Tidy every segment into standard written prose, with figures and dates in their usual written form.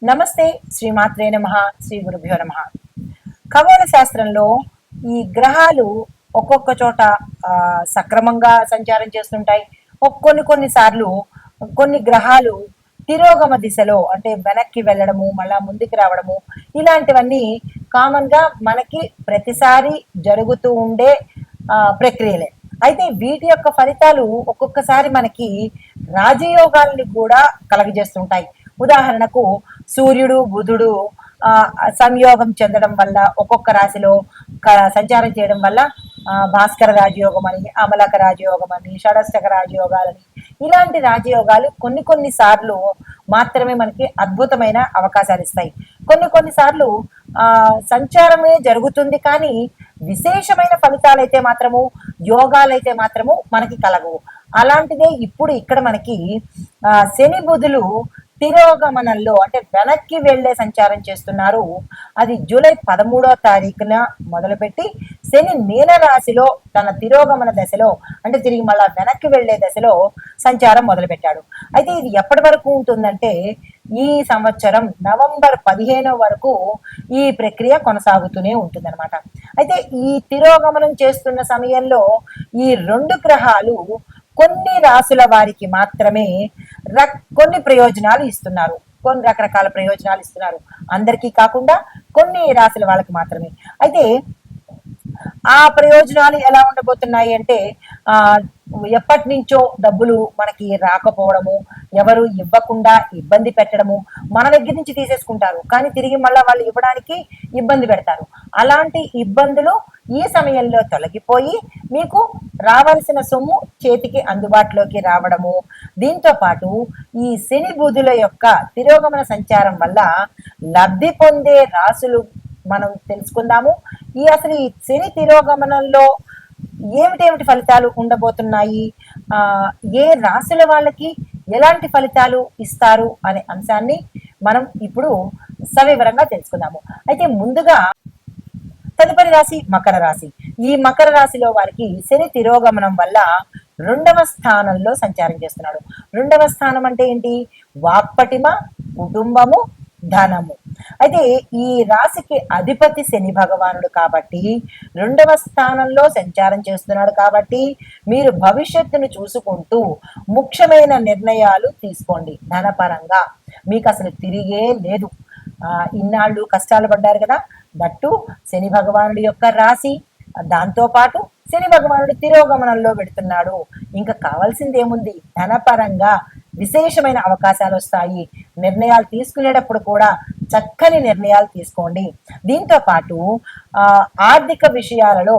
నమస్తే. శ్రీమాత్రే నమః. శ్రీ గురుభ్యో నమః. ఖగోళ శాస్త్రంలో ఈ గ్రహాలు ఒక్కొక్క చోట సక్రమంగా సంచారం చేస్తుంటాయి. కొన్ని సార్లు కొన్ని గ్రహాలు తిరోగమ దిశలో అంటే వెనక్కి వెళ్ళడము, మళ్ళా ముందుకు రావడము, ఇలాంటివన్నీ కామన్ గా మనకి ప్రతిసారి జరుగుతూ ఉండే ప్రక్రియలే. అయితే వీటి యొక్క ఫలితాలు ఒక్కొక్కసారి మనకి రాజయోగాల్ని కూడా కలగజేస్తుంటాయి. ఉదాహరణకు సూర్యుడు బుధుడు సంయోగం చెందడం వల్ల ఒక్కొక్క రాశిలో సంచారం చేయడం వల్ల భాస్కర రాజయోగం అని, అమలక రాజయోగం అని, షడష్టక రాజయోగాలని, ఇలాంటి రాజయోగాలు కొన్ని సార్లు మాత్రమే మనకి అద్భుతమైన అవకాశాలు ఇస్తాయి. కొన్ని సార్లు సంచారమే జరుగుతుంది కానీ విశేషమైన ఫలితాలైతే మాత్రము, యోగాలైతే మాత్రము మనకి కలగవు. అలాంటిదే ఇప్పుడు ఇక్కడ మనకి శని బుధులు తిరోగమనంలో అంటే వెనక్కి వెళ్లే సంచారం చేస్తున్నారు. అది జూలై 13వ తారీఖున మొదలుపెట్టి శని మీన రాశిలో తన తిరోగమన దశలో అంటే తిరిగి మళ్ళా వెనక్కి వెళ్లే దశలో సంచారం మొదలుపెట్టాడు. అయితే ఇది ఎప్పటి వరకు ఉంటుందంటే ఈ సంవత్సరం నవంబర్ 15 వరకు ఈ ప్రక్రియ కొనసాగుతూనే ఉంటుందన్నమాట. అయితే ఈ తిరోగమనం చేస్తున్న సమయంలో ఈ రెండు గ్రహాలు కొన్ని రాసుల వారికి మాత్రమే కొన్ని ప్రయోజనాలు ఇస్తున్నారు, కొన్ని రకరకాల ప్రయోజనాలు ఇస్తున్నారు. అందరికీ కాకుండా కొన్ని రాశుల వాళ్ళకి మాత్రమే. అయితే ఆ ప్రయోజనాలు ఎలా ఉండబోతున్నాయి అంటే ఎప్పటి నుంచో డబ్బులు మనకి రాకపోవడము, ఎవరు ఇవ్వకుండా ఇబ్బంది పెట్టడము, మన దగ్గర నుంచి తీసేసుకుంటారు కానీ తిరిగి మళ్ళీ వాళ్ళు ఇవ్వడానికి ఇబ్బంది పెడతారు. అలాంటి ఇబ్బందులు ఈ సమయంలో తొలగిపోయి మీకు రావాల్సిన సొమ్ము చేతికి అందుబాటులోకి రావడము. దీంతో పాటు ఈ శని బుధుల యొక్క తిరోగమన సంచారం వల్ల లబ్ధి పొందే రాసులు మనం తెలుసుకుందాము. అసలు ఈ శని తిరోగమనంలో ఏమిటేమిటి ఫలితాలు ఉండబోతున్నాయి, ఏ రాశుల వాళ్ళకి ఎలాంటి ఫలితాలు ఇస్తారు అనే అంశాన్ని మనం ఇప్పుడు సవివరంగా తెలుసుకుందాము. అయితే ముందుగా తదుపరి రాశి మకర రాశి. ఈ మకర రాశిలో వారికి శని తిరోగమనం వల్ల 2వ స్థానంలో సంచారం చేస్తున్నాడు. 2వ స్థానం అంటే ఏంటి? వాక్పటిమ, కుటుంబము, ధనము. అయితే ఈ రాశికి అధిపతి శని భగవానుడు కాబట్టి 2వ స్థానంలో సంచారం చేస్తున్నాడు కాబట్టి మీరు భవిష్యత్తును చూసుకుంటూ ముఖ్యమైన నిర్ణయాలు తీసుకోండి. ధనపరంగా మీకు అసలు తిరిగే లేదు. ఇన్నాళ్ళు కష్టాలు పడ్డారు కదా, దట్టు శని భగవానుడి యొక్క రాశి, దాంతో పాటు శని భగవానుడు తిరోగమనంలో పెడుతున్నాడు. ఇంకా కావాల్సింది ఏముంది? ధనపరంగా విశేషమైన అవకాశాలు వస్తాయి. నిర్ణయాలు తీసుకునేటప్పుడు కూడా చక్కని నిర్ణయాలు తీసుకోండి. దీంతో పాటు ఆర్థిక విషయాలలో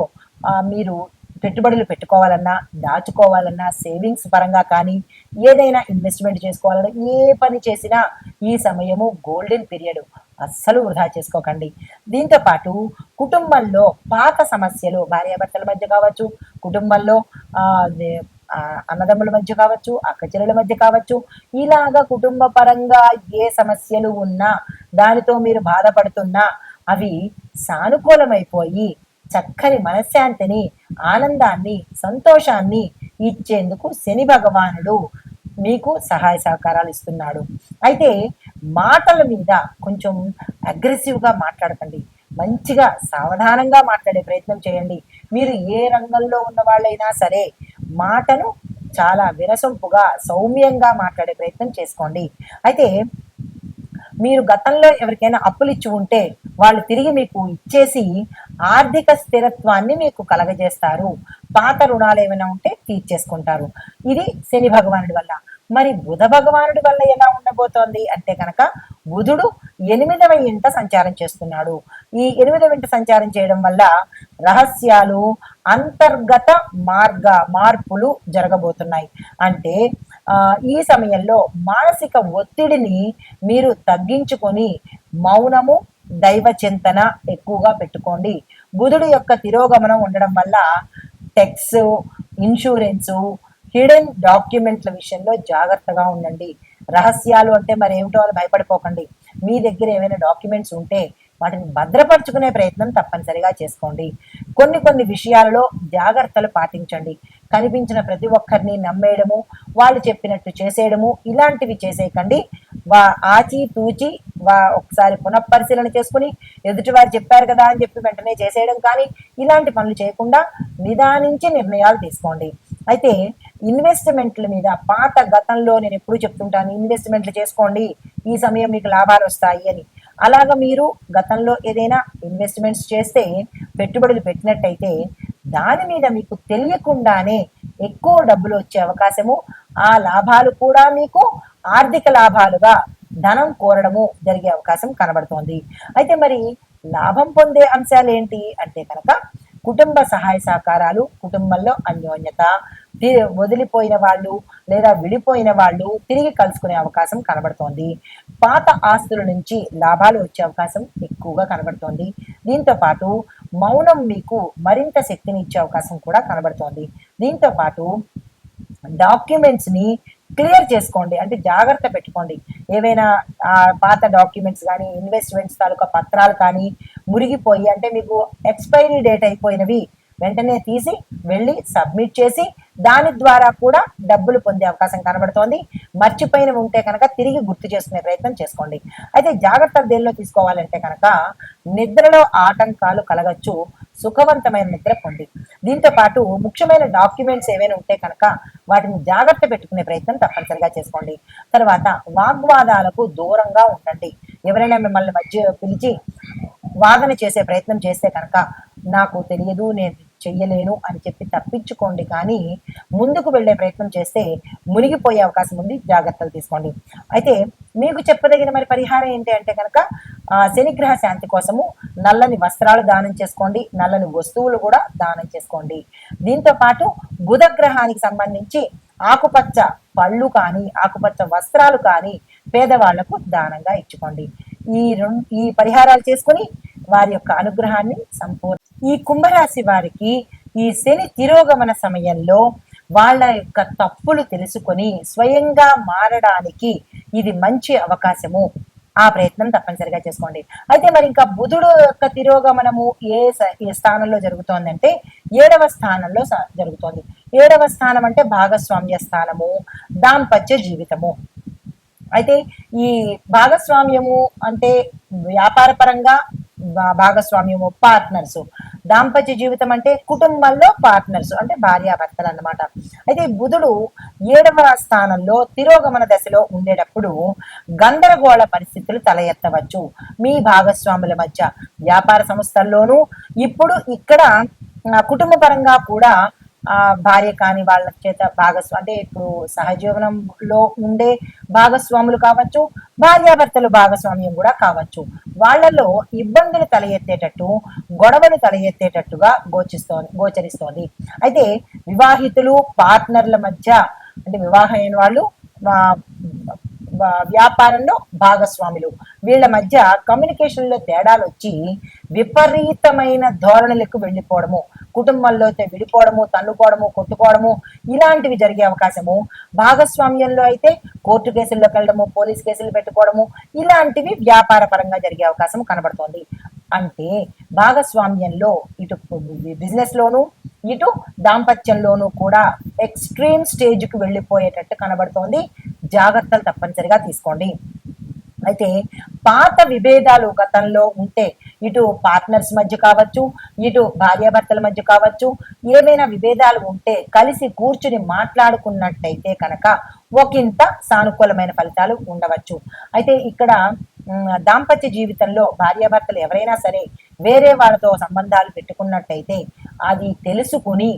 మీరు పెట్టుబడులు పెట్టుకోవాలన్నా, దాచుకోవాలన్నా, సేవింగ్స్ పరంగా కానీ, ఏదైనా ఇన్వెస్ట్మెంట్ చేసుకోవాలన్నా, ఏ పని చేసినా ఈ సమయము గోల్డెన్ పీరియడ్, అస్సలు వృధా చేసుకోకండి. దీంతో పాటు కుటుంబంలో పాత సమస్యలు, భార్యాభర్తల మధ్య కావచ్చు, కుటుంబంలో అన్నదమ్ముల మధ్య కావచ్చు, అక్కచెల్లెల మధ్య కావచ్చు, ఇలాగా కుటుంబ పరంగా ఏ సమస్యలు ఉన్నా, దానితో మీరు బాధపడుతున్నా అవి సానుకూలమైపోయి చక్కని మనశ్శాంతిని, ఆనందాన్ని, సంతోషాన్ని ఇచ్చేందుకు శని భగవానుడు మీకు సహాయ సహకారాలు ఇస్తున్నాడు. అయితే మాటల మీద కొంచెం అగ్రెసివ్గా మాట్లాడకండి. మంచిగా సావధానంగా మాట్లాడే ప్రయత్నం చేయండి. మీరు ఏ రంగంలో ఉన్న వాళ్ళైనా సరే మాటను చాలా వినసొంపుగా, సౌమ్యంగా మాట్లాడే ప్రయత్నం చేసుకోండి. అయితే మీరు గతంలో ఎవరికైనా అప్పులు ఇచ్చి ఉంటే వాళ్ళు తిరిగి మీకు ఇచ్చేసి ఆర్థిక స్థిరత్వాన్ని మీకు కలగజేస్తారు. పాత రుణాలు ఏమైనా ఉంటే తీర్చేసుకుంటారు. ఇది శని భగవానుడి వల్ల. మరి బుధ భగవానుడి వల్ల ఎలా ఉండబోతోంది అంటే కనుక బుధుడు 8వ ఇంట సంచారం చేస్తున్నాడు. ఈ 8వ ఇంట సంచారం చేయడం వల్ల రహస్యాలు, అంతర్గత మార్పులు జరగబోతున్నాయి. అంటే ఈ సమయంలో మానసిక ఒత్తిడిని మీరు తగ్గించుకొని మౌనము, దైవ చింతన ఎక్కువగా పెట్టుకోండి. బుధుడు యొక్క తిరోగమనం ఉండడం వల్ల టెక్స్, ఇన్సూరెన్సు, హిడెన్ డాక్యుమెంట్ల విషయంలో జాగ్రత్తగా ఉండండి. రహస్యాలు అంటే మరి ఏమిటో అని భయపడిపోకండి. మీ దగ్గర ఏమైనా డాక్యుమెంట్స్ ఉంటే వాటిని భద్రపరుచుకునే ప్రయత్నం తప్పనిసరిగా చేసుకోండి. కొన్ని విషయాలలో జాగ్రత్తలు పాటించండి. కనిపించిన ప్రతి ఒక్కరిని నమ్మేయడము, వాళ్ళు చెప్పినట్టు చేసేయడము, ఇలాంటివి చేసేయకండి. ఆచి తూచి ఒకసారి పునఃపరిశీలన చేసుకుని ఎదుటి వారు చెప్పారు కదా అని చెప్పి వెంటనే చేసేయడం కానీ ఇలాంటి పనులు చేయకుండా నిదానించి నిర్ణయాలు తీసుకోండి. అయితే ఇన్వెస్ట్మెంట్ల మీద పాత గతంలో నేను ఎప్పుడు చెప్తుంటాను, ఇన్వెస్ట్మెంట్లు చేసుకోండి, ఈ సమయం మీకు లాభాలు వస్తాయి అని. అలాగ మీరు గతంలో ఏదైనా ఇన్వెస్ట్మెంట్స్ చేస్తే, పెట్టుబడులు పెట్టినట్టయితే దాని మీద మీకు తెలియకుండానే ఎక్కువ డబ్బులు వచ్చే అవకాశము, ఆ లాభాలు కూడా మీకు ఆర్థిక లాభాలుగా ధనం కోరడము జరిగే అవకాశం కనబడుతోంది. అయితే మరి లాభం పొందే అంశాలు ఏంటి అంటే కనుక కుటుంబ సహాయ సహకారాలు, కుటుంబంలో అన్యోన్యత, వదిలిపోయిన వాళ్ళు లేదా విడిపోయిన వాళ్ళు తిరిగి కలుసుకునే అవకాశం కనబడుతోంది. పాత ఆస్తుల నుంచి లాభాలు వచ్చే అవకాశం ఎక్కువగా కనబడుతోంది. దీంతో పాటు మౌనం మీకు మరింత శక్తిని ఇచ్చే అవకాశం కూడా కనబడుతోంది. దీంతో పాటు డాక్యుమెంట్స్ని క్లియర్ చేసుకోండి, అంటే జాగ్రత్త పెట్టుకోండి. ఏవైనా పాత డాక్యుమెంట్స్ కానీ ఇన్వెస్ట్మెంట్స్ తాలూకా పత్రాలు కానీ మురిగిపోయి, అంటే మీకు ఎక్స్పైరీ డేట్ అయిపోయినవి వెంటనే తీసి వెళ్ళి సబ్మిట్ చేసి దాని ద్వారా కూడా డబ్బులు పొందే అవకాశం కనబడుతోంది. మర్చిపోయినవి ఉంటే కనుక తిరిగి గుర్తు చేసుకునే ప్రయత్నం చేసుకోండి. అయితే జాగ్రత్త దేనిలో తీసుకోవాలంటే కనుక నిద్రలో ఆటంకాలు కలగచ్చు, సుఖవంతమైన నిద్ర పొంది. దీంతో పాటు ముఖ్యమైన డాక్యుమెంట్స్ ఏవైనా ఉంటే కనుక వాటిని జాగ్రత్త పెట్టుకునే ప్రయత్నం తప్పనిసరిగా చేసుకోండి. తర్వాత వాగ్వాదాలకు దూరంగా ఉండండి. ఎవరైనా మిమ్మల్ని మధ్య పిలిచి వాదన చేసే ప్రయత్నం చేస్తే కనుక నాకు తెలియదు, నేను చెయ్యలేను అని చెప్పి తప్పించుకోండి, కానీ ముందుకు వెళ్ళే ప్రయత్నం చేస్తే మునిగిపోయే అవకాశం ఉంది, జాగ్రత్తలు తీసుకోండి. అయితే మీకు చెప్పదగిన మరి పరిహారం ఏంటి అంటే కనుక శనిగ్రహ శాంతి కోసము నల్లని వస్త్రాలు దానం చేసుకోండి, నల్లని వస్తువులు కూడా దానం చేసుకోండి. దీంతో పాటు బుధ గ్రహానికి సంబంధించి ఆకుపచ్చ పళ్ళు కానీ ఆకుపచ్చ వస్త్రాలు కానీ పేదవాళ్లకు దానంగా ఇచ్చుకోండి. ఈ పరిహారాలు చేసుకుని వారి యొక్క అనుగ్రహాన్ని సంపూర్ణ. ఈ కుంభరాశి వారికి ఈ శని తిరోగమన సమయంలో వాళ్ళ యొక్క తప్పులు తెలుసుకొని స్వయంగా మారడానికి ఇది మంచి అవకాశము. ఆ ప్రయత్నం తప్పనిసరిగా చేసుకోండి. అయితే మరి ఇంకా బుధుడు యొక్క తిరోగమనము ఏ స్థానంలో జరుగుతోందంటే 7వ స్థానంలో జరుగుతోంది. 7వ స్థానం అంటే భాగస్వామ్య స్థానము, దాంపత్య జీవితము. అయితే ఈ భాగస్వామ్యము అంటే వ్యాపార పరంగా భాగస్వామ్యము, పార్ట్నర్స్. దాంపత్య జీవితం అంటే కుటుంబంలో పార్ట్నర్స్, అంటే భార్యాభర్తలు అన్నమాట. అయితే బుధుడు 7వ స్థానంలో తిరోగమన దశలో ఉండేటప్పుడు గందరగోళ పరిస్థితులు తల ఎత్తవచ్చు మీ భాగస్వాముల మధ్య. వ్యాపార సంస్థల్లోనూ ఇప్పుడు ఇక్కడ కుటుంబ పరంగా కూడా భార్య కాని వాళ్ళ చేత అంటే ఇప్పుడు సహజీవనంలో ఉండే భాగస్వాములు కావచ్చు, భార్యాభర్తలు భాగస్వామ్యం కూడా కావచ్చు, వాళ్ళలో ఇబ్బందులు తల ఎత్తేటట్టు, గొడవలు తల ఎత్తేటట్టుగా గోచరిస్తోంది. అయితే వివాహితులు పార్ట్నర్ల మధ్య, అంటే వివాహమైన వాళ్ళు వ్యాపారంలో భాగస్వాములు, వీళ్ళ మధ్య కమ్యూనికేషన్లో తేడాలు వచ్చి విపరీతమైన ధోరణులకు వెళ్ళిపోవడము, కుటుంబంలో విడిపోవడము, తన్నుకోవడము, కొట్టుకోవడము ఇలాంటివి జరిగే అవకాశము. భాగస్వామ్యంలో అయితే కోర్టు కేసుల్లోకి వెళ్ళడము, పోలీస్ కేసులు పెట్టుకోవడము ఇలాంటివి వ్యాపార పరంగా జరిగే అవకాశం కనబడుతోంది. అంటే భాగస్వామ్యంలో ఇటు బిజినెస్ లోను ఇటు దాంపత్యంలోనూ కూడా ఎక్స్ట్రీమ్ స్టేజ్కి వెళ్ళిపోయేటట్టు కనబడుతోంది. జాగ్రత్తలు తప్పనిసరిగా తీసుకోండి. అయితే పాత విభేదాలు గతంలో ఉంటే ఇటు పార్ట్నర్స్ మధ్య కావచ్చు, ఇటు భార్యాభర్తల మధ్య కావచ్చు, ఏమైనా విభేదాలు ఉంటే కలిసి కూర్చుని మాట్లాడుకున్నట్టయితే కనుక ఒకంత సానుకూలమైన ఫలితాలు ఉండవచ్చు. అయితే ఇక్కడ దాంపత్య జీవితంలో భార్యాభర్తలు ఎవరైనా సరే వేరే వాళ్ళతో సంబంధాలు పెట్టుకున్నట్టయితే అది తెలుసుకుని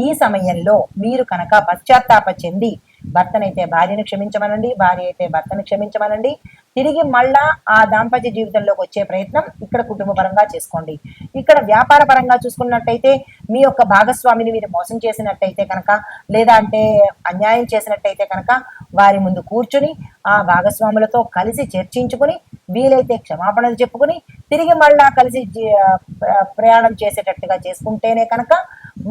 ఈ సమయంలో మీరు కనుక పశ్చాత్తాప చెంది భర్తనైతే భార్యను క్షమించమనండి, భార్య అయితే భర్తను క్షమించమనండి. తిరిగి మళ్ళా ఆ దాంపత్య జీవితంలోకి వచ్చే ప్రయత్నం ఇక్కడ కుటుంబ పరంగా చేసుకోండి. ఇక్కడ వ్యాపార పరంగా చూసుకున్నట్టయితే మీ యొక్క భాగస్వామిని మీరు మోసం చేసినట్టయితే కనుక, లేదా అంటే అన్యాయం చేసినట్టయితే కనుక వారి ముందు కూర్చుని ఆ భాగస్వాములతో కలిసి చర్చించుకుని వీలైతే క్షమాపణలు చెప్పుకుని తిరిగి మళ్ళా కలిసి ప్రయాణం చేసేటట్టుగా చేసుకుంటేనే కనుక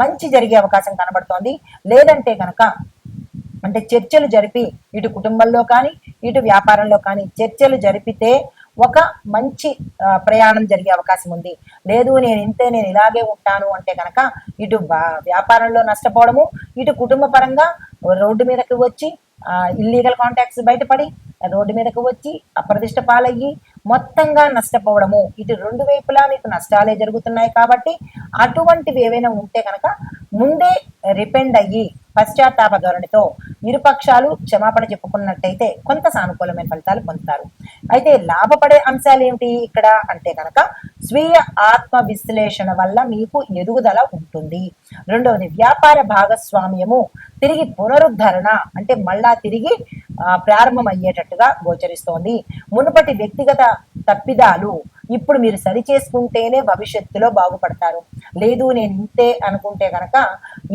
మంచి జరిగే అవకాశం కనబడుతోంది. లేదంటే కనుక అంటే చర్చలు జరిపి ఇటు కుటుంబంలో కానీ ఇటు వ్యాపారంలో కానీ చర్చలు జరిపితే ఒక మంచి ప్రయాణం జరిగే అవకాశం ఉంది. లేదు నేను ఇలాగే ఉంటాను అంటే కనుక ఇటు వ్యాపారంలో నష్టపోవడము, ఇటు కుటుంబ పరంగా రోడ్డు మీదకి వచ్చి ఇల్లీగల్ కాంటాక్ట్స్ బయటపడి రోడ్డు మీదకు వచ్చి అప్రదిష్ట పాలయ్యి మొత్తంగా నష్టపోవడము, ఇటు రెండు వైపులా మీకు నష్టాలే జరుగుతున్నాయి. కాబట్టి అటువంటివి ఏవైనా ఉంటే కనుక ముందే రిపెండ్ అయ్యి పశ్చాత్తాప ధోరణితో ఇరుపక్షాలు క్షమాపణ చెప్పుకున్నట్టయితే కొంత సానుకూలమైన ఫలితాలు పొందుతారు. అయితే లాభపడే అంశాలు ఏమిటి ఇక్కడ అంటే కనుక స్వీయ ఆత్మ విశ్లేషణ వల్ల మీకు ఎదుగుదల ఉంటుంది. రెండవది వ్యాపార భాగస్వామ్యము తిరిగి పునరుద్ధరణ అంటే మళ్ళా తిరిగి ప్రారంభం అయ్యేటట్టుగా గోచరిస్తోంది. మునుపటి వ్యక్తిగత తప్పిదాలు ఇప్పుడు మీరు సరి చేసుకుంటేనే భవిష్యత్తులో బాగుపడతారు. లేదు నేను ఇంతే అనుకుంటే కనుక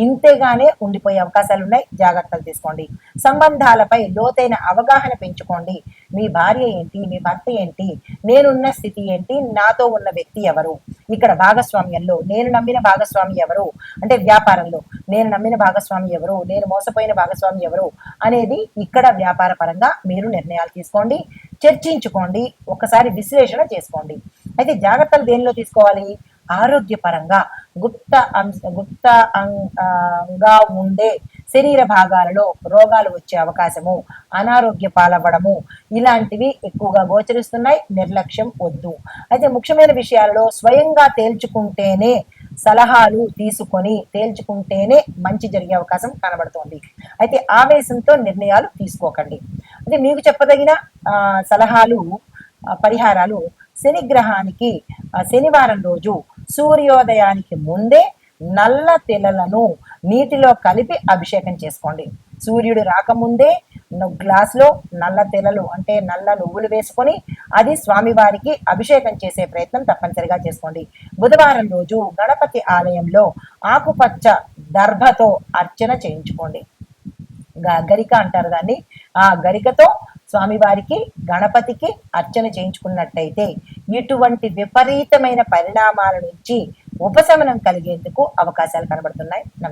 ఇంతేగానే ఉండిపోయే అవకాశాలు ఉన్నాయి. జాగ్రత్తలు తీసుకోండి. సంబంధాలపై లోతైన అవగాహన పెంచుకోండి. మీ భార్య ఏంటి, మీ భర్త ఏంటి, నేనున్న స్థితి ఏంటి, నాతో ఉన్న వ్యక్తి ఎవరు, ఇక్కడ భాగస్వామ్యంలో నేను నమ్మిన భాగస్వామి ఎవరు, అంటే వ్యాపారంలో నేను నమ్మిన భాగస్వామి ఎవరు, నేను మోసపోయిన భాగస్వామి ఎవరు అనేది ఇక్కడ వ్యాపార పరంగా మీరు నిర్ణయాలు తీసుకోండి, చర్చించుకోండి, ఒకసారి విశ్లేషణ చేసుకోండి. అయితే జాగ్రత్తలు దేనిలో తీసుకోవాలి? ఆరోగ్యపరంగా గుప్తంగా ఉండే శరీర భాగాలలో రోగాలు వచ్చే అవకాశము, అనారోగ్య పాలవ్వడము ఇలాంటివి ఎక్కువగా గోచరిస్తున్నాయి. నిర్లక్ష్యం వద్దు. అయితే ముఖ్యమైన విషయాలలో స్వయంగా తేల్చుకుంటేనే, సలహాలు తీసుకొని తేల్చుకుంటేనే మంచి జరిగే అవకాశం కనబడుతోంది. అయితే ఆవేశంతో నిర్ణయాలు తీసుకోకండి. అయితే మీకు చెప్పదగిన సలహాలు, పరిహారాలు శనిగ్రహానికి శనివారం రోజు సూర్యోదయానికి ముందే నల్ల తెలలను నీటిలో కలిపి అభిషేకం చేసుకోండి. సూర్యుడు రాకముందే గ్లాసులో నల్ల తెలలు అంటే నల్ల నువ్వులు వేసుకొని అది స్వామివారికి అభిషేకం చేసే ప్రయత్నం తప్పనిసరిగా చేసుకోండి. బుధవారం రోజు గణపతి ఆలయంలో ఆకుపచ్చ దర్భతో అర్చన చేయించుకోండి. గరిక అంటారు దాన్ని. ఆ గరికతో స్వామివారికి, గణపతికి అర్చన చేయించుకున్నట్టయితే ఇటువంటి విపరీతమైన పరిణామాల నుంచి ఉపశమనం కలిగేందుకు అవకాశాలు కనబడుతున్నాయి. నమస్తే.